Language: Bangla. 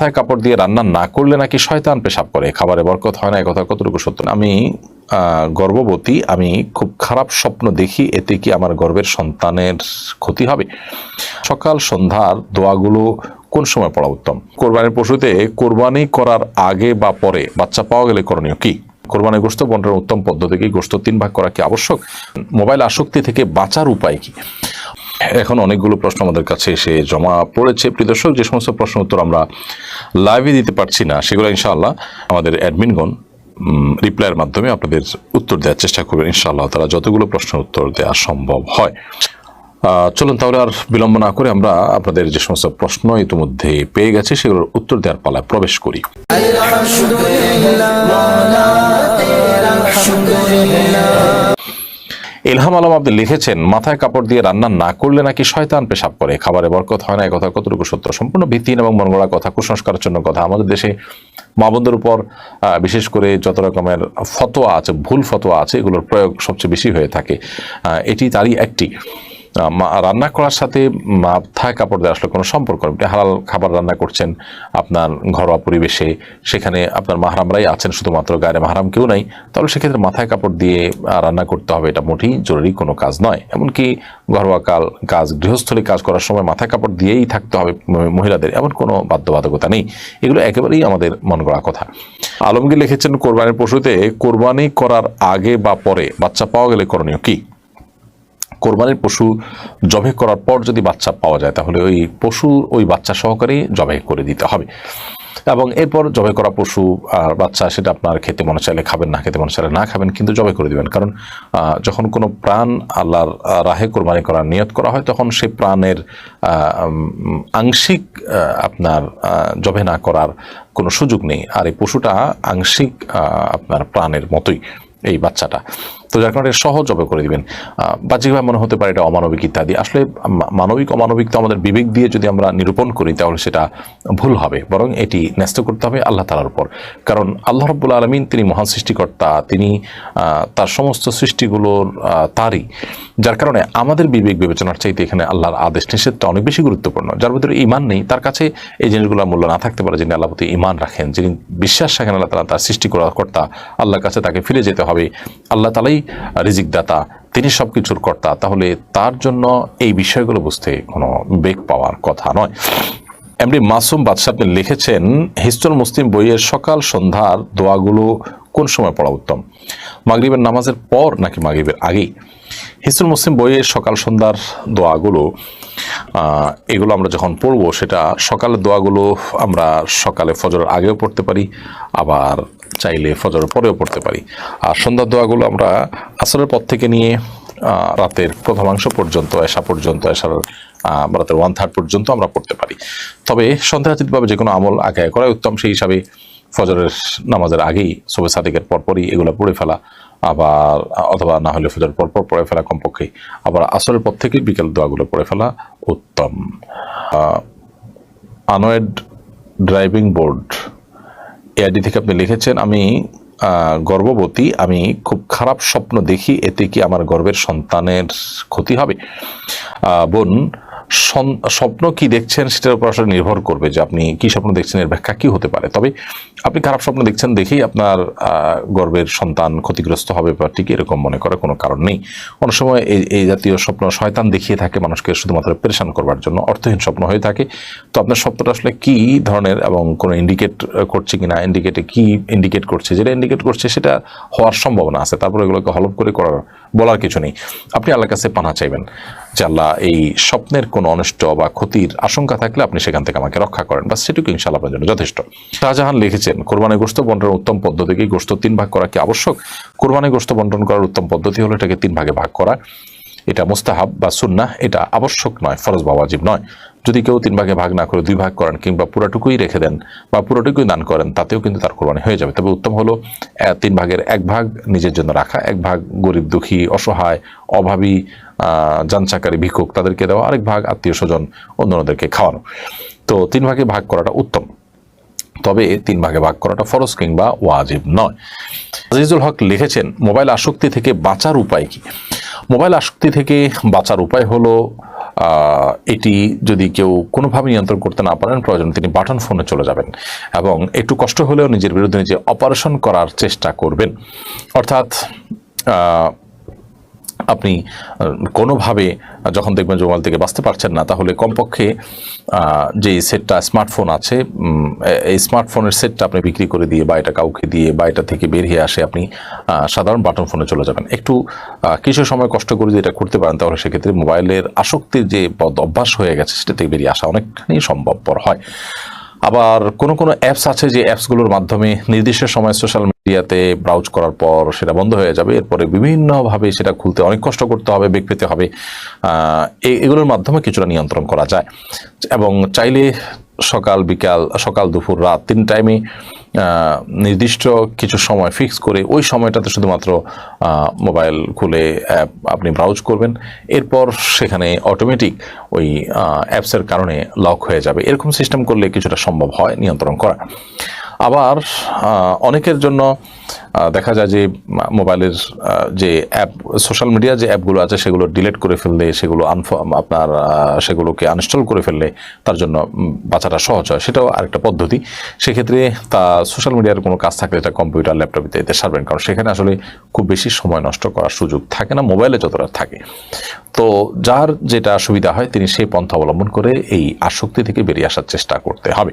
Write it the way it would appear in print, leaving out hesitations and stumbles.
মাথায় কাপড় দিয়ে রান্না না করলে নাকি শয়তান পেশাব করে, খাবারে বরকত হয় না, এই কথা কতটুকু সত্য? আমি গর্ভবতী, আমি খুব খারাপ স্বপ্ন দেখি, এতে কি আমার গর্ভের সন্তানের ক্ষতি হবে? সকাল সন্ধ্যার দোয়াগুলো কোন সময় পড়া উত্তম? কোরবানির পশুতে কোরবানি করার আগে বা পরে বাচ্চা পাওয়া গেলে করণীয় কি? কোরবানির গোশত বন্টনের উত্তম পদ্ধতি কি? গোশত 3 ভাগ করা কি আবশ্যক? মোবাইল আসক্তি থেকে বাঁচার উপায় কি? এখন অনেকগুলো প্রশ্ন আমাদের কাছে এসে জমা পড়েছে। প্রিয় দর্শক, যে সমস্ত প্রশ্ন উত্তর আমরা লাইভে দিতে পারছি না, সেগুলো ইনশাআল্লাহ আমাদের অ্যাডমিনগণ রিপ্লাইয়ের মাধ্যমে আপনাদের উত্তর দেওয়ার চেষ্টা করবেন ইনশাআল্লাহ। তারা যতগুলো প্রশ্নের উত্তর দেওয়া সম্ভব হয়। চলুন তাহলে আর বিলম্ব না করে আমরা আপনাদের যে সমস্ত প্রশ্ন ইতিমধ্যে পেয়ে গেছে সেগুলোর উত্তর দেওয়ার পালায় প্রবেশ করি। ইলহাম আলম আপনি লিখেছেন, মাথায় কাপড় দিয়ে রান্না না করলে নাকি শয়তান পেশাব করে, খাবারে বরকত হয় না, এই কথা কতটুকু সত্য? সম্পূর্ণ ভিত্তিহীন এবং মন গড়া কথা, কুসংস্কারের জন্য কথা। আমাদের দেশে মা বোনদের উপর বিশেষ করে যত রকমের ফতোয়া আছে, ভুল ফতোয়া আছে, এগুলোর প্রয়োগ সবচেয়ে বেশি হয়ে থাকে। এটি তারই একটি। রান্না করার সাথে মাথায় কাপড় দেওয়া আসলে কোনো সম্পর্ক নেই। হালাল খাবার রান্না করছেন আপনার ঘরোয়া পরিবেশে, সেখানে আপনার মাহরামরাই আছেন, শুধুমাত্র গায়ে মাহরাম কেউ নাই, তাহলে সেক্ষেত্রে মাথায় কাপড় দিয়ে রান্না করতে হবে, এটা মোটেই জরুরি কোনো কাজ নয়। এমনকি ঘরোয়া কাজ, গৃহস্থলী কাজ করার সময় মাথায় কাপড় দিয়েই থাকতে হবে মহিলাদের, এমন কোনো বাধ্যবাধকতা নেই। এগুলো একেবারেই আমাদের মন গড়া কথা। আলমগীর লিখেছেন, কোরবানির পশুতে কোরবানি করার আগে বা পরে বাচ্চা পাওয়া গেলে করণীয় কি? কোরবানির পশু জবাই করার পর যদি বাচ্চা পাওয়া যায়, তাহলে ওই পশুর ওই বাচ্চা সহকারে জবাই করে দিতে হবে, এবং এরপর জবাই করা পশু আর বাচ্চা সেটা আপনার খেতে মনে চাইলে খাবেন, না খেতে মনে চাইলে না খাবেন, কিন্তু জবাই করে দিবেন। কারণ যখন কোনো প্রাণ আল্লাহর রাহে কোরবানি করার নিয়ত করা হয়, তখন সেই প্রাণের আংশিক আপনার জবাই না করার কোনো সুযোগ নেই। আর এই পশুটা আংশিক আপনার প্রাণের মতোই এই বাচ্চাটা, তো যার কারণে সহজ জবাই করে দিবেন। বাহ্যিকভাবে মনে হতে পারে এটা অমানবিক ইত্যাদি, আসলে মানবিক অমানবিক তো আমাদের বিবেক দিয়ে যদি আমরা নিরূপণ করি তাহলে সেটা ভুল হবে, বরং এটি ন্যস্ত করতে হবে আল্লাহ তাআলার উপর। কারণ আল্লাহ রাব্বুল আলামিন তিনি মহান সৃষ্টিকর্তা, তিনি তার সমস্ত সৃষ্টিগুলোর তারই, যার কারণে আমাদের বিবেক বিবেচনার চাইতে এখানে আল্লাহর আদেশ নিষেধটা অনেক বেশি গুরুত্বপূর্ণ। যার ভিতরে ঈমান নেই, তার কাছে এই জিনিসগুলোর মূল্য না থাকতে পারে। যিনি আল্লাহর প্রতি ঈমান রাখেন, যিনি বিশ্বাস রাখেন আল্লাহ তাআলা তার সৃষ্টিকর্তা, আল্লাহর কাছে তাকে ফিরে যেতে হবে, আল্লাহ তাআলাই রিজিক দাতা, তিনি সবকিছুর কর্তা, তাহলে তার জন্য এই বিষয়গুলো বুঝতে কোনো বেগ পাওয়ার কথা নয়। এমডি মাসুম বাদশা আপনি লিখেছেন, হিস্টুল মুসলিম বইয়ের সকাল সন্ধ্যার দোয়াগুলো কোন সময় পড়া উত্তম? মাগরিবের নামাজের পর নাকি মাগরিবের আগেই? হিস্টুল মুসলিম বইয়ের সকাল সন্ধ্যার দোয়াগুলো এগুলো আমরা যখন পড়বো, সেটা সকালের দোয়াগুলো আমরা সকালে ফজরের আগেও পড়তে পারি, আবার চাইলে ফজরের পরেও পড়তে পারি। আর সন্ধ্যার দোয়াগুলো আমরা আসরের পর থেকে নিয়ে রাতের প্রথমাংশ পর্যন্ত, এশা পর্যন্ত, এশার রাতের 1/3 পর্যন্ত আমরা পড়তে পারি। তবে সন্দেহাতীতভাবে যে কোনো আমল আগে করাই উত্তম। সেই হিসাবে ফজরের নামাজের আগেই, সুবহে সাদিকের পরপরই এগুলো পড়ে ফেলা, আবার অথবা না হলে ফজরের পরপর পড়ে ফেলা কমপক্ষে, আবার আসরের পর থেকে বিকেল দোয়াগুলো পড়ে ফেলা উত্তম। আনোয়েড ড্রাইভিং বোর্ড এআইডি থেকে আপনি লিখেছেন, আমি গর্ভবতী, আমি খুব খারাপ স্বপ্ন দেখি, এতে কি আমার গর্ভের সন্তানের ক্ষতি হবে? বোন, স্বপ্ন কি দেখছেন সেটার উপর আসলে নির্ভর করবে যে আপনি কি স্বপ্ন দেখছেন, এর ব্যাখ্যা কি হতে পারে। তবে আপনি খারাপ স্বপ্ন দেখছেন দেখেই আপনার গর্ভের সন্তান ক্ষতিগ্রস্ত হবে বা ঠিক এরকম মনে করার কোনো কারণ নেই। অনেক সময় এই জাতীয় স্বপ্ন শয়তান দেখিয়ে থাকে মানুষকে শুধুমাত্র পেরেশান করবার জন্য, অর্থহীন স্বপ্ন হয়ে থাকে। তো আপনার স্বপ্নটা আসলে কি ধরনের এবং কোনো ইন্ডিকেট করছে কিনা, কি ইন্ডিকেট করছে, যেটা ইন্ডিকেট করছে সেটা হওয়ার সম্ভাবনা আছে, তারপর এগুলোকে হলফ করে বলার কিছু নেই। আপনি আল্লাহর কাছে পানা চাইবেন যে আল্লাহ, এই স্বপ্নের কোনো অনিষ্ট বা ক্ষতির আশঙ্কা থাকলে আপনি সেখান থেকে আমাকে রক্ষা করেন, বাস সেটুকু ইনশাআল্লাহ আপনার জন্য যথেষ্ট। শাহজাহান লিখেছেন, কোরবানি গোশত বন্টনের উত্তম পদ্ধতি কি? গোশত 3 ভাগ করা কি আবশ্যক? কোরবানি গোশত বন্টন করার উত্তম পদ্ধতি হলো এটাকে 3 ভাগে ভাগ করা। এটা মুস্তাহাব বা সুন্নাহ, এটা আবশ্যক নয়, ফরজ বা ওয়াজিব নয়। যদি কেউ 3 ভাগে ভাগ না করে 2 ভাগ করেন, কিংবা পুরোটুকুই রেখে দেন বা পুরোটুকুই দান করেন, তাতেও কিন্তু তার কোরবানি হয়ে যাবে। তবে উত্তম হলো 3 ভাগের 1 ভাগ নিজের জন্য রাখা, 1 ভাগ গরিব দুঃখী অসহায় অভাবী যানচাকারী ভিক্ষুক তাদেরকে দেওয়া, আরেক ভাগ আত্মীয় স্বজন অন্যদেরকে খাওয়ানো। তো 3 ভাগে ভাগ করাটা উত্তম, তবে 3 ভাগে ভাগ করাটা ফরজ কিংবা ওয়াজিব নয়। আজিজুল হক লিখেছেন, মোবাইল আসক্তি থেকে বাঁচার উপায় কি? মোবাইল আসক্তি থেকে বাঁচার উপায় হলো এটি যদি কেউ কোনোভাবে নিয়ন্ত্রণ করতে না পারেন, প্রয়োজন তিনি বাটন ফোনে চলে যাবেন এবং একটু কষ্ট হলেও নিজের বিরুদ্ধে নিজে অপারেশন করার চেষ্টা করবেন। অর্থাৎ আপনি কোনোভাবে যখন দেখবেন যে মোবাইল থেকে বাঁচতে পারছেন না, তাহলে কমপক্ষে যে সেটটা স্মার্টফোন আছে, এই স্মার্টফোনের সেটটা আপনি বিক্রি করে দিয়ে বা এটা কাউকে দিয়ে বা এটা থেকে বের হয়ে আসে আপনি সাধারণ বাটন ফোনে চলে যাবেন। একটু কিছু সময় কষ্ট করে যদি এটা করতে পারেন, তাহলে সেক্ষেত্রে মোবাইলের আসক্তির যে বদ অভ্যাস হয়ে গেছে সেটা থেকে বেরিয়ে আসা অনেকখানি সম্ভবপর হয়। আবার কোনো কোনো অ্যাপস আছে যে অ্যাপসগুলোর মাধ্যমে নির্দিষ্ট সময় সোশ্যাল মিডিয়াতে ব্রাউজ করার পর সেটা বন্ধ হয়ে যাবে, এরপরে বিভিন্নভাবে সেটা খুলতে অনেক কষ্ট করতে হবে, বেগ পেতে হবে। এগুলোর মাধ্যমে কিছুটা নিয়ন্ত্রণ করা যায় এবং চাইলে সকাল দুপুর রাত 3 টাইমে নির্দিষ্ট কিছু সময় ফিক্স করে ওই সময়টাতে শুধুমাত্র মোবাইল খুলে অ্যাপ আপনি ব্রাউজ করবেন, এরপর সেখানে অটোমেটিক ওই অ্যাপসের কারণে লক হয়ে যাবে। এরকম সিস্টেম করলে কিছুটা সম্ভব হয় নিয়ন্ত্রণ করা। আবার অনেকের জন্য দেখা যায় যে মোবাইলের যে অ্যাপ, সোশ্যাল মিডিয়া যে অ্যাপগুলো আছে সেগুলো ডিলিট করে ফেললে, সেগুলো সেগুলোকে আনইনস্টল করে ফেললে তার জন্য বাঁচাটা সহজ হয়। সেটাও আরেকটা পদ্ধতি। সেক্ষেত্রে তা সোশ্যাল মিডিয়ার কোনো কাজ থাকলে এটা কম্পিউটার ল্যাপটপ ইত্যাদিতে সারবেন, কারণ সেখানে আসলে খুব বেশি সময় নষ্ট করার সুযোগ থাকে না মোবাইলে যতটা থাকে। তো যার যেটা সুবিধা হয় তিনি সেই পন্থা অবলম্বন করে এই আসক্তি থেকে বেরিয়ে আসার চেষ্টা করতে হবে।